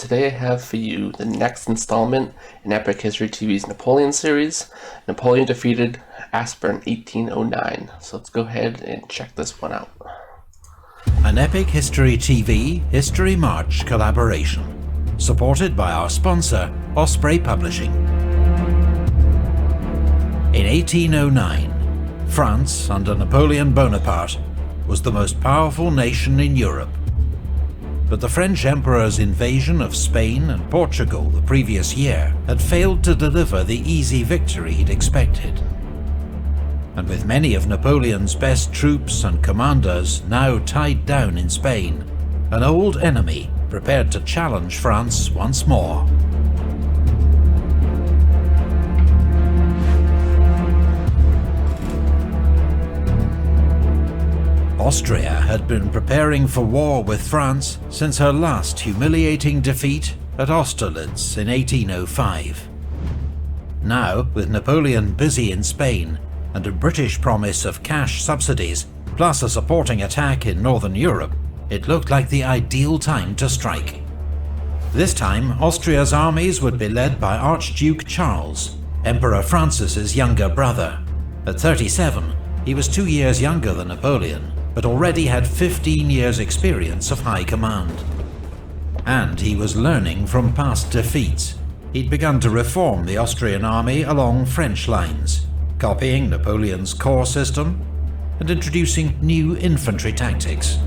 Today I have for you the next installment in Epic History TV's Napoleon series. Napoleon defeated Aspern in 1809. So let's go ahead and check this one out. An Epic History TV History March collaboration, supported by our sponsor, Osprey Publishing. In 1809, France, under Napoleon Bonaparte, was the most powerful nation in Europe. But the French Emperor's invasion of Spain and Portugal the previous year had failed to deliver the easy victory he'd expected. And with many of Napoleon's best troops and commanders now tied down in Spain, an old enemy prepared to challenge France once more. Austria had been preparing for war with France since her last humiliating defeat at Austerlitz in 1805. Now, with Napoleon busy in Spain and a British promise of cash subsidies, plus a supporting attack in northern Europe, it looked like the ideal time to strike. This time, Austria's armies would be led by Archduke Charles, Emperor Francis's younger brother. At 37, he was 2 years younger than Napoleon, but already had 15 years' experience of high command. And he was learning from past defeats. He'd begun to reform the Austrian army along French lines, copying Napoleon's corps system and introducing new infantry tactics.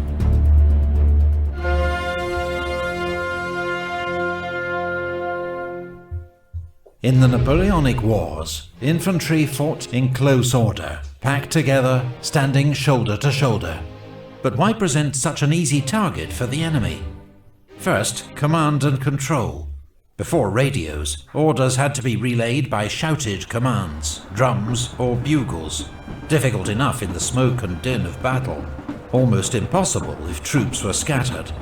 In the Napoleonic Wars, infantry fought in close order, packed together, standing shoulder to shoulder. But why present such an easy target for the enemy? First, command and control. Before radios, orders had to be relayed by shouted commands, drums or bugles. Difficult enough in the smoke and din of battle, almost impossible if troops were scattered.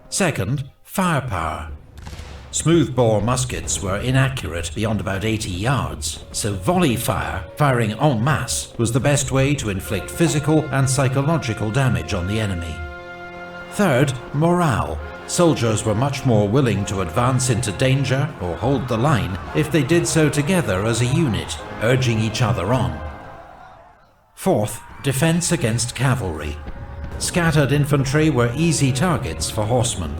Second, firepower. Smoothbore muskets were inaccurate beyond about 80 yards, so volley fire, firing en masse, was the best way to inflict physical and psychological damage on the enemy. Third, morale. Soldiers were much more willing to advance into danger or hold the line if they did so together as a unit, urging each other on. Fourth, defense against cavalry. Scattered infantry were easy targets for horsemen.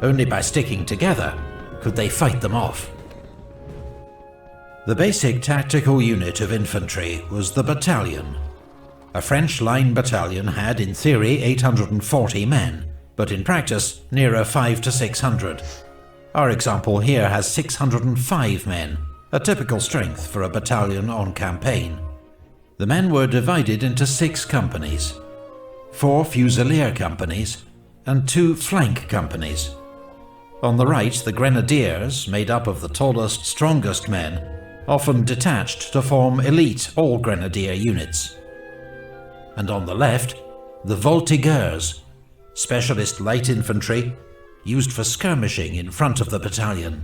Only by sticking together could they fight them off. The basic tactical unit of infantry was the battalion. A French line battalion had, in theory, 840 men, but in practice, nearer 500 to 600. Our example here has 605 men, a typical strength for a battalion on campaign. The men were divided into 6 companies, 4 fusilier companies, and 2 flank companies. On the right, the grenadiers, made up of the tallest, strongest men, often detached to form elite all-grenadier units. And on the left, the voltigeurs, specialist light infantry, used for skirmishing in front of the battalion.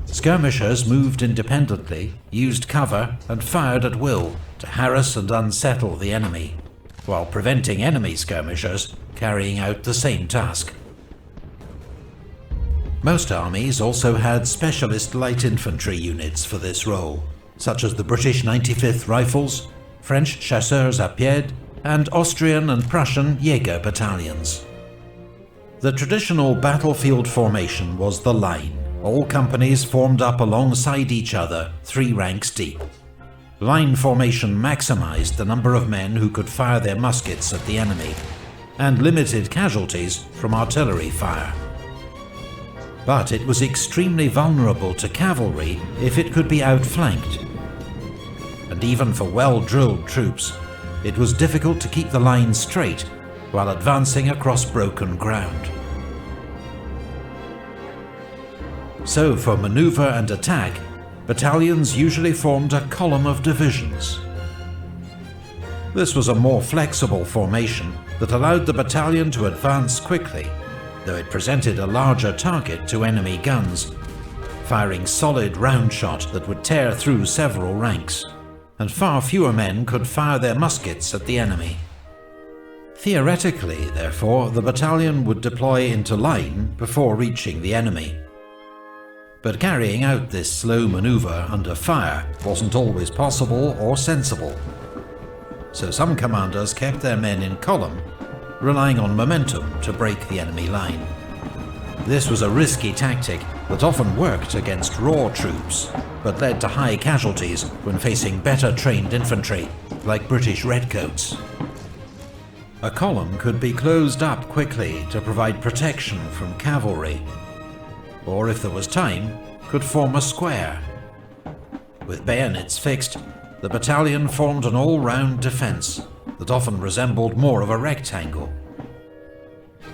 Skirmishers moved independently, used cover, and fired at will to harass and unsettle the enemy, while preventing enemy skirmishers carrying out the same task. Most armies also had specialist light infantry units for this role, such as the British 95th Rifles, French Chasseurs à Pied, and Austrian and Prussian Jaeger battalions. The traditional battlefield formation was the line, all companies formed up alongside each other, 3 ranks deep. Line formation maximized the number of men who could fire their muskets at the enemy, and limited casualties from artillery fire. But it was extremely vulnerable to cavalry if it could be outflanked. And even for well-drilled troops, it was difficult to keep the line straight while advancing across broken ground. So for maneuver and attack, battalions usually formed a column of divisions. This was a more flexible formation that allowed the battalion to advance quickly, though it presented a larger target to enemy guns, firing solid round shot that would tear through several ranks, and far fewer men could fire their muskets at the enemy. Theoretically, therefore, the battalion would deploy into line before reaching the enemy. But carrying out this slow maneuver under fire wasn't always possible or sensible. So some commanders kept their men in column, relying on momentum to break the enemy line. This was a risky tactic that often worked against raw troops, but led to high casualties when facing better trained infantry, like British redcoats. A column could be closed up quickly to provide protection from cavalry, or if there was time, could form a square. With bayonets fixed, the battalion formed an all-round defence that often resembled more of a rectangle.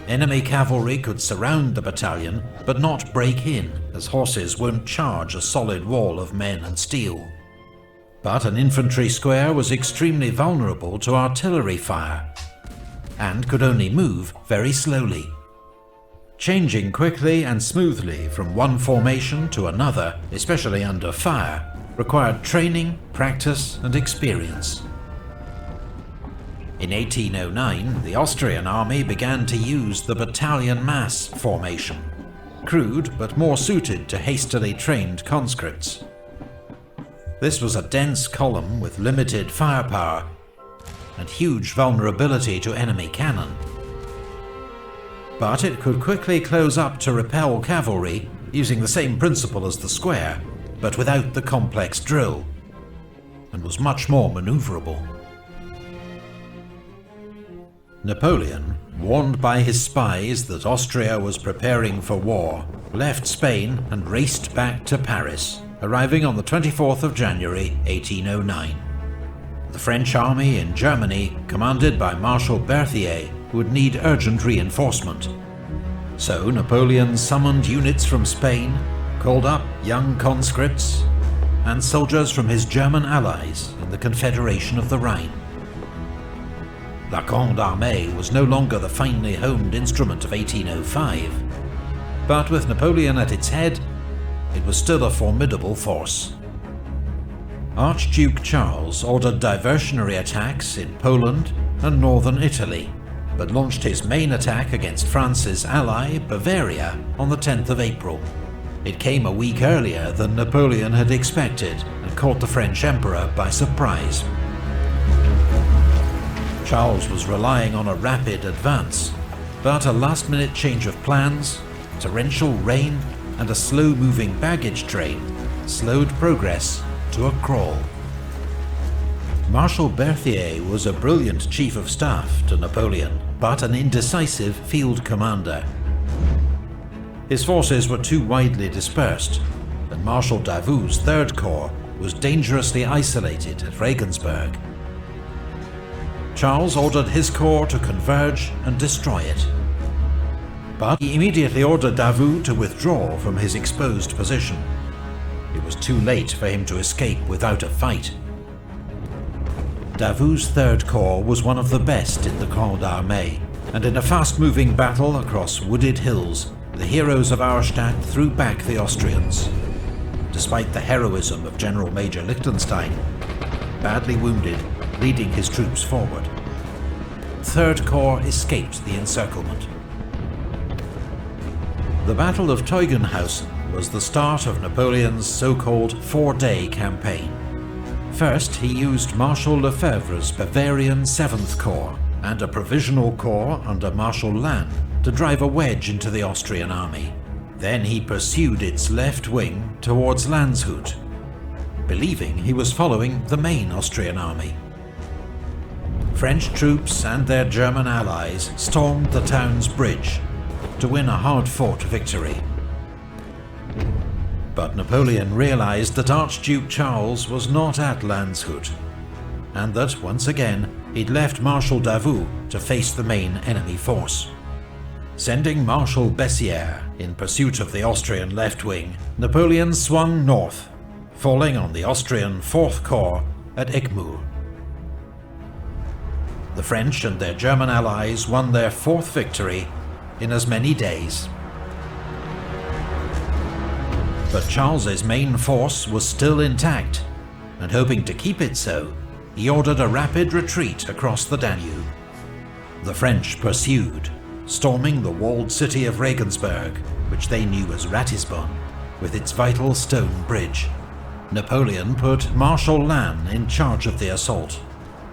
Enemy cavalry could surround the battalion, but not break in, as horses won't charge a solid wall of men and steel. But an infantry square was extremely vulnerable to artillery fire, and could only move very slowly. Changing quickly and smoothly from one formation to another, especially under fire, required training, practice, and experience. In 1809, the Austrian army began to use the battalion mass formation, crude but more suited to hastily trained conscripts. This was a dense column with limited firepower and huge vulnerability to enemy cannon. But it could quickly close up to repel cavalry using the same principle as the square, but without the complex drill, and was much more maneuverable. Napoleon, warned by his spies that Austria was preparing for war, left Spain and raced back to Paris, arriving on the 24th of January 1809. The French army in Germany, commanded by Marshal Berthier, would need urgent reinforcement. So Napoleon summoned units from Spain, called up young conscripts, and soldiers from his German allies in the Confederation of the Rhine. La Grande Armée was no longer the finely honed instrument of 1805, but with Napoleon at its head, it was still a formidable force. Archduke Charles ordered diversionary attacks in Poland and northern Italy, but launched his main attack against France's ally, Bavaria, on the 10th of April. It came a week earlier than Napoleon had expected and caught the French Emperor by surprise. Charles was relying on a rapid advance, but a last-minute change of plans, torrential rain, and a slow-moving baggage train slowed progress to a crawl. Marshal Berthier was a brilliant chief of staff to Napoleon, but an indecisive field commander. His forces were too widely dispersed, and Marshal Davout's Third Corps was dangerously isolated at Regensburg. Charles ordered his corps to converge and destroy it. But he immediately ordered Davout to withdraw from his exposed position. It was too late for him to escape without a fight. Davout's Third Corps was one of the best in the Grande Armée, and in a fast-moving battle across wooded hills, the heroes of Auerstadt threw back the Austrians. Despite the heroism of General Major Liechtenstein, badly wounded, leading his troops forward, Third Corps escaped the encirclement. The Battle of Teugn-Hausen was the start of Napoleon's so-called four-day campaign. First, he used Marshal Lefebvre's Bavarian 7th Corps and a provisional corps under Marshal Lannes to drive a wedge into the Austrian army. Then he pursued its left wing towards Landshut, believing he was following the main Austrian army. French troops and their German allies stormed the town's bridge to win a hard-fought victory. But Napoleon realized that Archduke Charles was not at Landshut, and that, once again, he'd left Marshal Davout to face the main enemy force. Sending Marshal Bessières in pursuit of the Austrian left wing, Napoleon swung north, falling on the Austrian 4th Corps at Eckmühl. The French and their German allies won their 4th victory in as many days. But Charles's main force was still intact, and hoping to keep it so, he ordered a rapid retreat across the Danube. The French pursued, storming the walled city of Regensburg, which they knew as Ratisbon, with its vital stone bridge. Napoleon put Marshal Lannes in charge of the assault.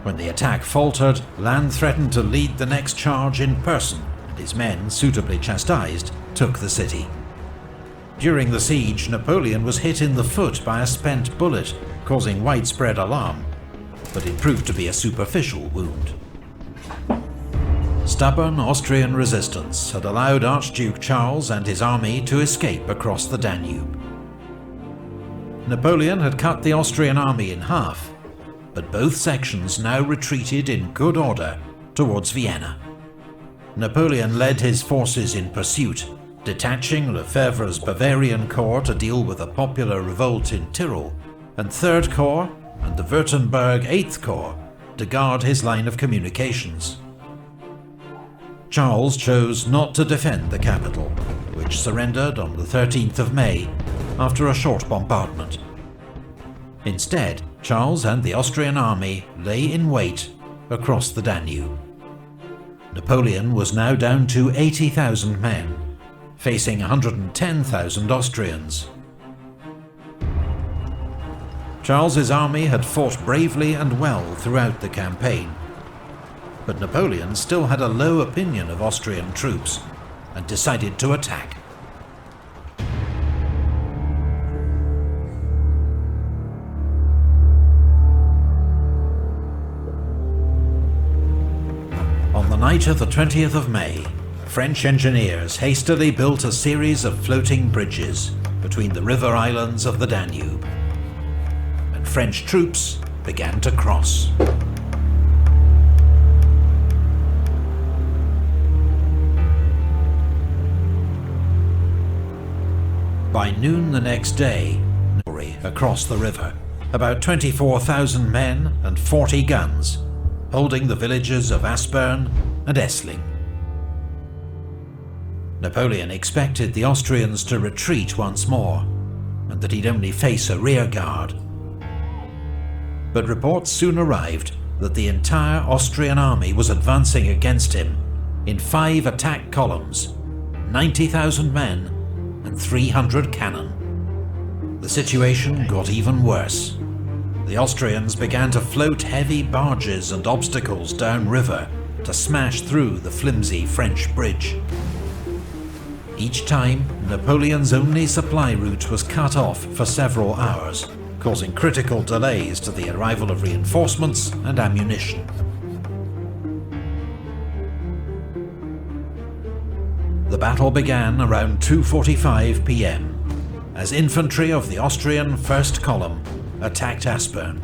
When the attack faltered, Lannes threatened to lead the next charge in person, and his men, suitably chastised, took the city. During the siege, Napoleon was hit in the foot by a spent bullet, causing widespread alarm, but it proved to be a superficial wound. Stubborn Austrian resistance had allowed Archduke Charles and his army to escape across the Danube. Napoleon had cut the Austrian army in half, but both sections now retreated in good order towards Vienna. Napoleon led his forces in pursuit, detaching Lefebvre's Bavarian Corps to deal with a popular revolt in Tyrol, and Third Corps and the Württemberg 8th Corps to guard his line of communications. Charles chose not to defend the capital, which surrendered on the 13th of May after a short bombardment. Instead, Charles and the Austrian army lay in wait across the Danube. Napoleon was now down to 80,000 men, facing 110,000 Austrians. Charles's army had fought bravely and well throughout the campaign, but Napoleon still had a low opinion of Austrian troops and decided to attack. On the night of the 20th of May, French engineers hastily built a series of floating bridges between the river islands of the Danube, and French troops began to cross. By noon the next day, across the river, about 24,000 men and 40 guns, holding the villages of Aspern and Essling. Napoleon expected the Austrians to retreat once more, and that he'd only face a rear guard. But reports soon arrived that the entire Austrian army was advancing against him in 5 attack columns, 90,000 men and 300 cannon. The situation got even worse. The Austrians began to float heavy barges and obstacles downriver to smash through the flimsy French bridge. Each time, Napoleon's only supply route was cut off for several hours, causing critical delays to the arrival of reinforcements and ammunition. The battle began around 2:45 p.m. as infantry of the Austrian First Column attacked Aspern.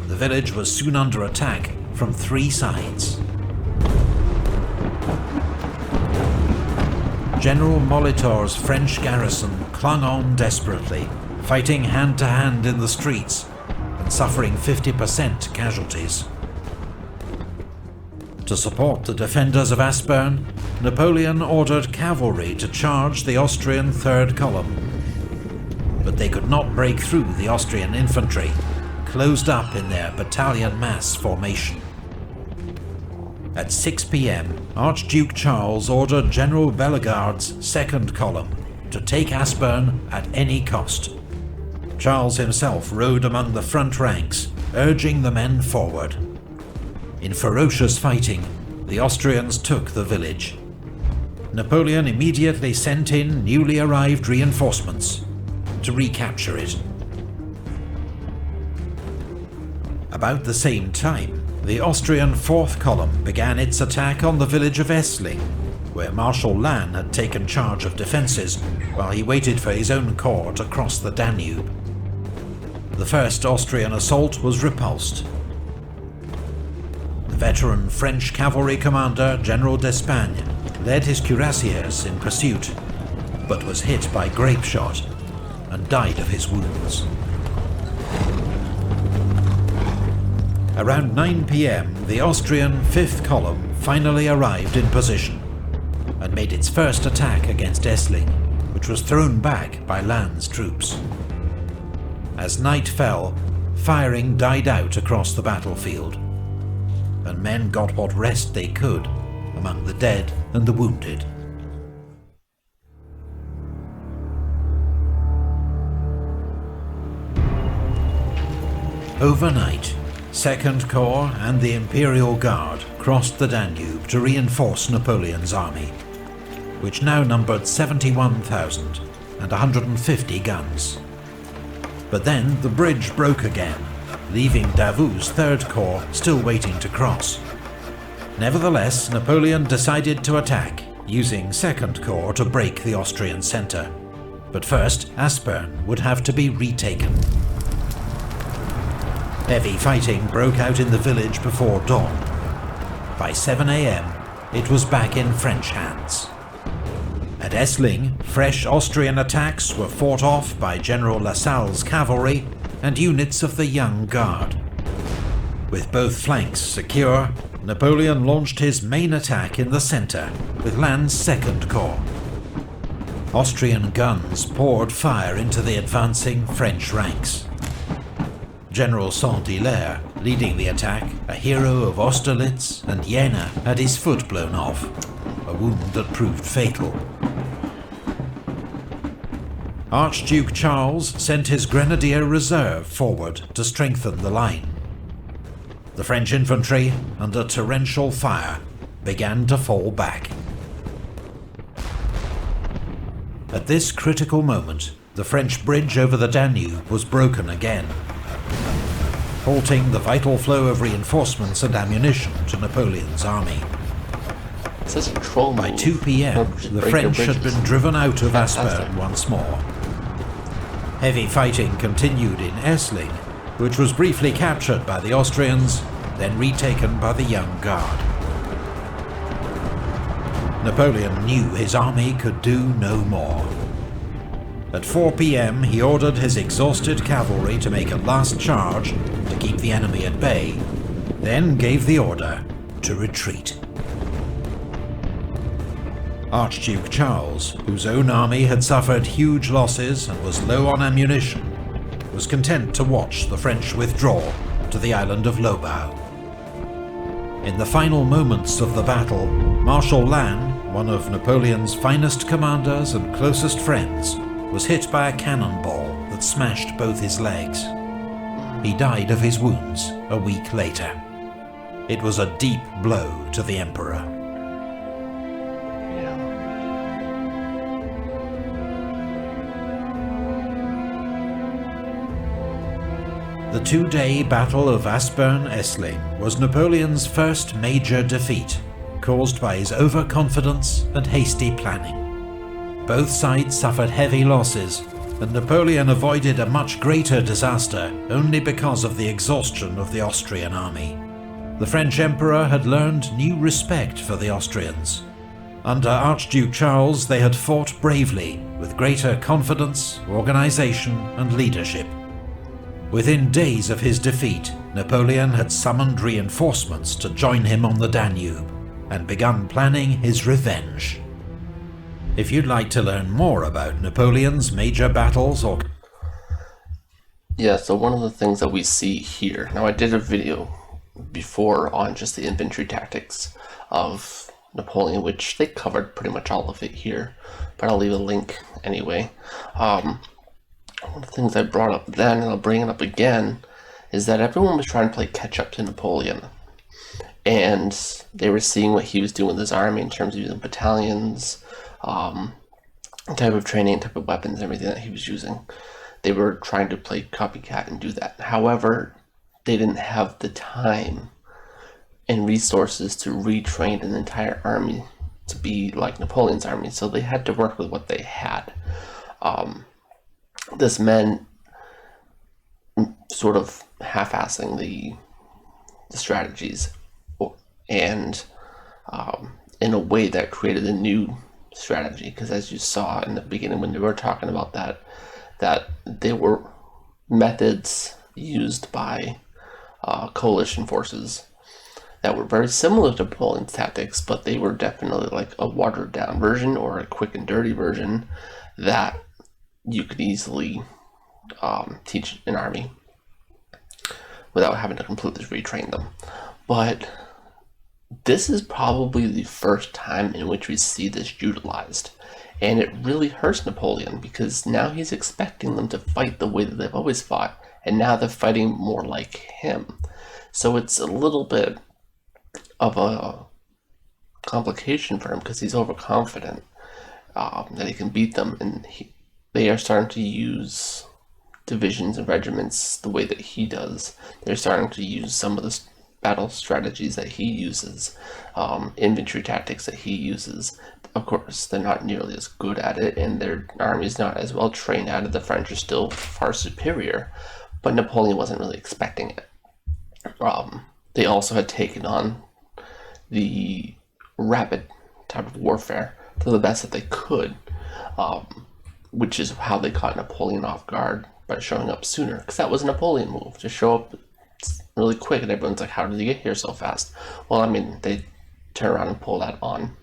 The village was soon under attack from 3 sides. General Molitor's French garrison clung on desperately, fighting hand-to-hand in the streets and suffering 50% casualties. To support the defenders of Aspern, Napoleon ordered cavalry to charge the Austrian Third Column, but they could not break through the Austrian infantry, closed up in their battalion mass formation. At 6 p.m, Archduke Charles ordered General Bellegarde's Second Column to take Aspern at any cost. Charles himself rode among the front ranks, urging the men forward. In ferocious fighting, the Austrians took the village. Napoleon immediately sent in newly arrived reinforcements to recapture it. About the same time, the Austrian Fourth Column began its attack on the village of Essling, where Marshal Lannes had taken charge of defences while he waited for his own corps to cross the Danube. The first Austrian assault was repulsed. The veteran French cavalry commander General d'Espagne led his cuirassiers in pursuit, but was hit by grape shot and died of his wounds. Around 9 p.m, the Austrian Fifth Column finally arrived in position and made its first attack against Essling, which was thrown back by Lannes' troops. As night fell, firing died out across the battlefield. and men got what rest they could among the dead and the wounded. Overnight, Second Corps and the Imperial Guard crossed the Danube to reinforce Napoleon's army, which now numbered 71,000 and 150 guns. But then the bridge broke again, leaving Davout's Third Corps still waiting to cross. Nevertheless, Napoleon decided to attack, using Second Corps to break the Austrian centre. But first, Aspern would have to be retaken. Heavy fighting broke out in the village before dawn. By 7 AM, it was back in French hands. At Essling, fresh Austrian attacks were fought off by General Lassalle's cavalry and units of the Young Guard. With both flanks secure, Napoleon launched his main attack in the centre with Lannes' Second Corps. Austrian guns poured fire into the advancing French ranks. General Saint-Hilaire, leading the attack, a hero of Austerlitz and Jena, had his foot blown off, a wound that proved fatal. Archduke Charles sent his Grenadier Reserve forward to strengthen the line. The French infantry, under torrential fire, began to fall back. At this critical moment, the French bridge over the Danube was broken again, halting the vital flow of reinforcements and ammunition to Napoleon's army. By 2 PM, the French had been driven out of Aspern once more. Heavy fighting continued in Essling, which was briefly captured by the Austrians, then retaken by the Young Guard. Napoleon knew his army could do no more. At 4 PM, he ordered his exhausted cavalry to make a last charge to keep the enemy at bay, then gave the order to retreat. Archduke Charles, whose own army had suffered huge losses and was low on ammunition, was content to watch the French withdraw to the island of Lobau. In the final moments of the battle, Marshal Lannes, one of Napoleon's finest commanders and closest friends, was hit by a cannonball that smashed both his legs. He died of his wounds a week later. It was a deep blow to the Emperor. The two-day Battle of Aspern-Essling was Napoleon's first major defeat, caused by his overconfidence and hasty planning. Both sides suffered heavy losses, and Napoleon avoided a much greater disaster only because of the exhaustion of the Austrian army. The French Emperor had learned new respect for the Austrians. Under Archduke Charles, they had fought bravely, with greater confidence, organization, and leadership. Within days of his defeat, Napoleon had summoned reinforcements to join him on the Danube, and begun planning his revenge. If you'd like to learn more about Napoleon's major battles or... Yeah, so one of the things that we see here, now I did a video before on just the infantry tactics of Napoleon, which they covered pretty much all of it here, but I'll leave a link anyway. One of the things I brought up then, and I'll bring it up again, is that everyone was trying to play catch up to Napoleon. And they were seeing what he was doing with his army in terms of using battalions, type of training, type of weapons, everything that he was using. They were trying to play copycat and do that. However, they didn't have the time and resources to retrain an entire army to be like Napoleon's army, so they had to work with what they had. This meant sort of half-assing the strategies, and in a way that created a new strategy, because as you saw in the beginning when we were talking about that there were methods used by coalition forces that were very similar to Napoleon's tactics, but they were definitely like a watered down version or a quick and dirty version that you could easily teach an army without having to completely retrain them. But this is probably the first time in which we see this utilized. And it really hurts Napoleon because now he's expecting them to fight the way that they've always fought, and now they're fighting more like him. So it's a little bit of a complication for him because he's overconfident that he can beat them, and they are starting to use divisions and regiments the way that he does. They're starting to use some of the battle strategies that he uses, infantry tactics that he uses. Of course, they're not nearly as good at it, and their army's not as well trained at it. The French are still far superior, but Napoleon wasn't really expecting it. They also had taken on the rapid type of warfare to the best that they could, which is how they caught Napoleon off guard by showing up sooner, because that was a Napoleon move, to show up really quick, and everyone's like, how did he get here so fast? Well, I mean, they turn around and pull that on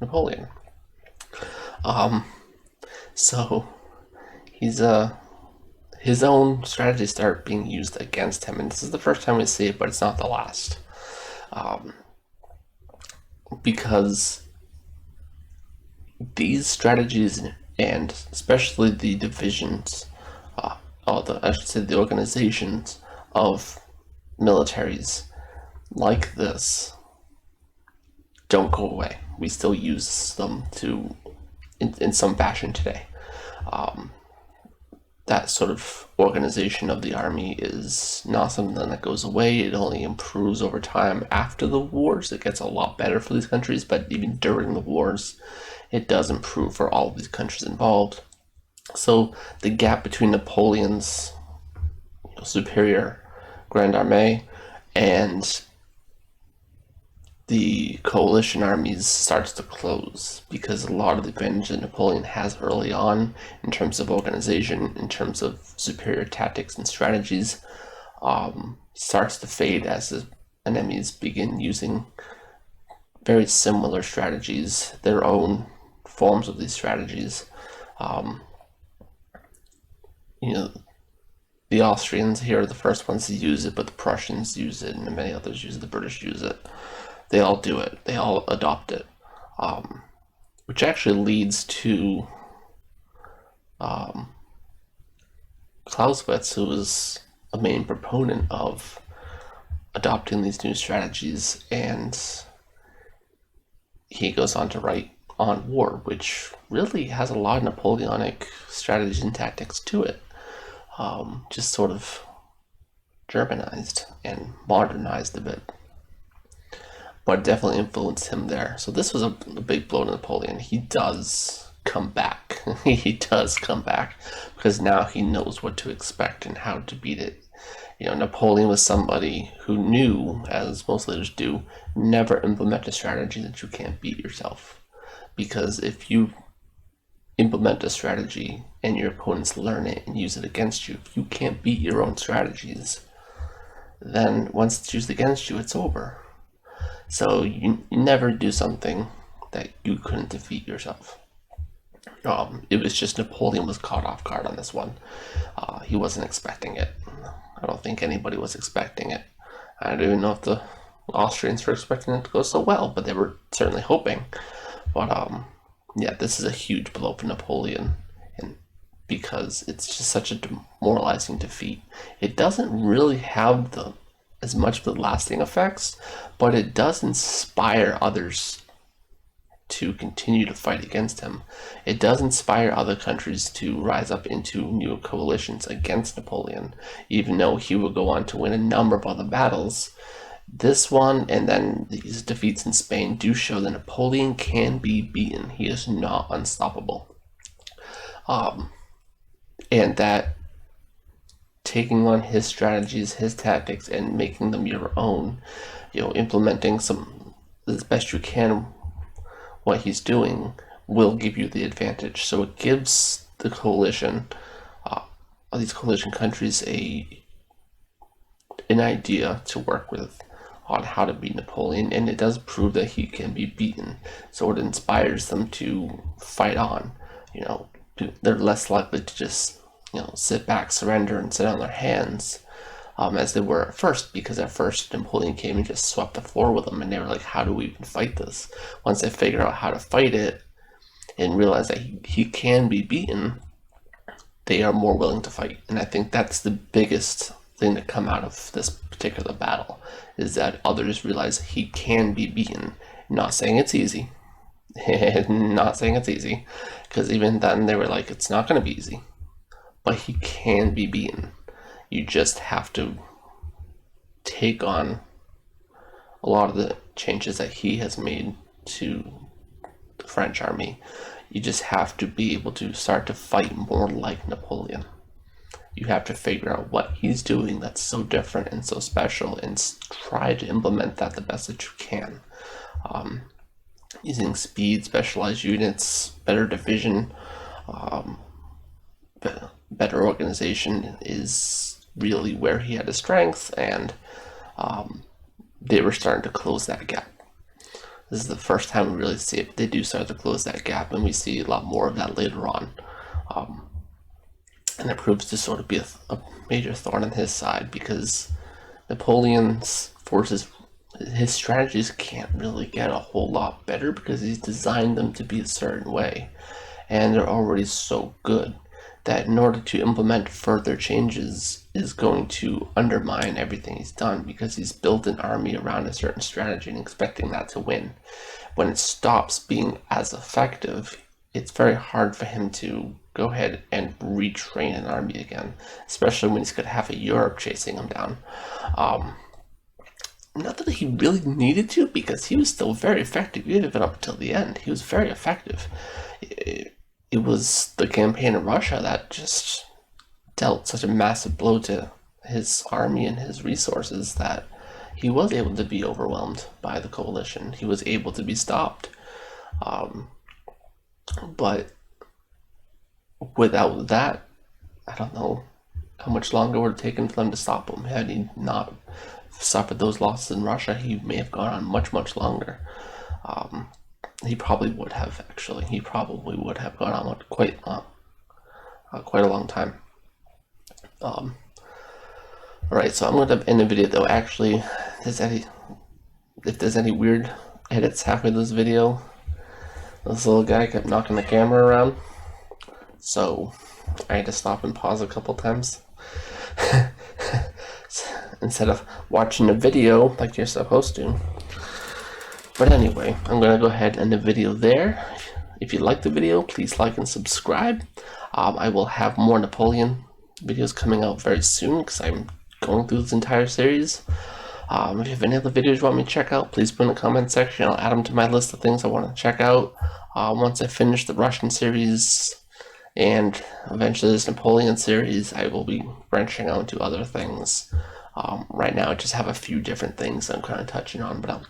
Napoleon. So he's his own strategies start being used against him, and this is the first time we see it, but it's not the last, because these strategies, and especially the divisions, I should say the organizations of militaries like this, don't go away. We still use them in some fashion today. That sort of organization of the army is not something that goes away. It only improves over time after the wars. It gets a lot better for these countries, but even during the wars, it does improve for all of these countries involved. So the gap between Napoleon's superior Grand Armée and the coalition armies starts to close, because a lot of the advantage that Napoleon has early on in terms of organization, in terms of superior tactics and strategies, starts to fade as the enemies begin using very similar strategies, their own forms of these strategies. The Austrians here are the first ones to use it, but the Prussians use it, and many others use it. The British use it. They all do it. They all adopt it, which actually leads to Clausewitz, who was a main proponent of adopting these new strategies, and he goes on to write on war, which really has a lot of Napoleonic strategies and tactics to it, just sort of Germanized and modernized a bit, but definitely influenced him there. So this was a big blow to Napoleon. He does come back. He does come back, because now he knows what to expect and how to beat it. Napoleon was somebody who knew, as most leaders do, never implement a strategy that you can't beat yourself. Because if you implement a strategy and your opponents learn it and use it against you, if you can't beat your own strategies, then once it's used against you, it's over. So you never do something that you couldn't defeat yourself. It was just Napoleon was caught off guard on this one. He wasn't expecting it. I don't think anybody was expecting it. I don't even know if the Austrians were expecting it to go so well, but they were certainly hoping. But yeah, this is a huge blow for Napoleon, and because it's just such a demoralizing defeat. It doesn't really have as much of the lasting effects, but it does inspire others to continue to fight against him. It does inspire other countries to rise up into new coalitions against Napoleon, even though he would go on to win a number of other battles. This one, and then these defeats in Spain, do show that Napoleon can be beaten. He is not unstoppable. And that taking on his strategies, his tactics, and making them your own, implementing some as best you can what he's doing, will give you the advantage. So it gives the coalition, these coalition countries, an idea to work with on how to beat Napoleon, and it does prove that he can be beaten. So it inspires them to fight on. They're less likely to just sit back, surrender, and sit on their hands. as they were at first, because at first Napoleon came and just swept the floor with them, and they were like, how do we even fight this? Once they figure out how to fight it and realize that he can be beaten, they are more willing to fight. And I think that's the biggest thing to come out of this particular battle, is that others realize he can be beaten. Not saying it's easy. Not saying it's easy, because even then they were like, it's not going to be easy. But he can be beaten. You just have to take on a lot of the changes that he has made to the French army. You just have to be able to start to fight more like Napoleon. You have to figure out what he's doing that's so different and so special, and try to implement that the best that you can. Using speed, specialized units, better division, better organization is really where he had his strength, and they were starting to close that gap. This is the first time we really see it. They do start to close that gap, and we see a lot more of that later on. And it proves to sort of be a major thorn on his side, because Napoleon's forces, his strategies can't really get a whole lot better because he's designed them to be a certain way, and they're already so good that in order to implement further changes is going to undermine everything he's done, because he's built an army around a certain strategy and expecting that to win. When it stops being as effective, it's very hard for him to go ahead and retrain an army again, especially when he's got half of Europe chasing him down. Not that he really needed to, because he was still very effective even up until the end. He was very effective. It was the campaign in Russia that just dealt such a massive blow to his army and his resources that he was able to be overwhelmed by the coalition. He was able to be stopped. But without that, I don't know how much longer it would have taken for them to stop him. Had he not suffered those losses in Russia, he may have gone on much, much longer. He probably would have, actually. He probably would have gone on quite a long time. Alright, so I'm going to end the video, though. Actually, if there's any weird edits halfway through this video, this little guy kept knocking the camera around, so I had to stop and pause a couple times. Instead of watching a video like you're supposed to. But anyway, I'm going to go ahead and end the video there. If you like the video, please like and subscribe. I will have more Napoleon videos coming out very soon, because I'm going through this entire series. If you have any other videos you want me to check out, please put in the comment section. I'll add them to my list of things I want to check out. Once I finish the Russian series and eventually this Napoleon series, I will be branching out into other things. Right now I just have a few different things I'm kind of touching on, but I'll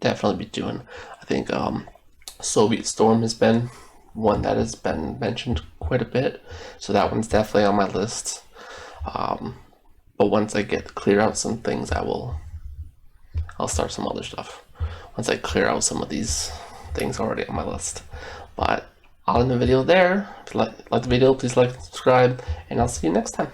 definitely be doing. I think Soviet Storm has been one that has been mentioned quite a bit, so that one's definitely on my list. But once I clear out some things, I'll start some other stuff. Once I clear out some of these things already on my list. But I'll end the video there. If you like the video, please like and subscribe, and I'll see you next time.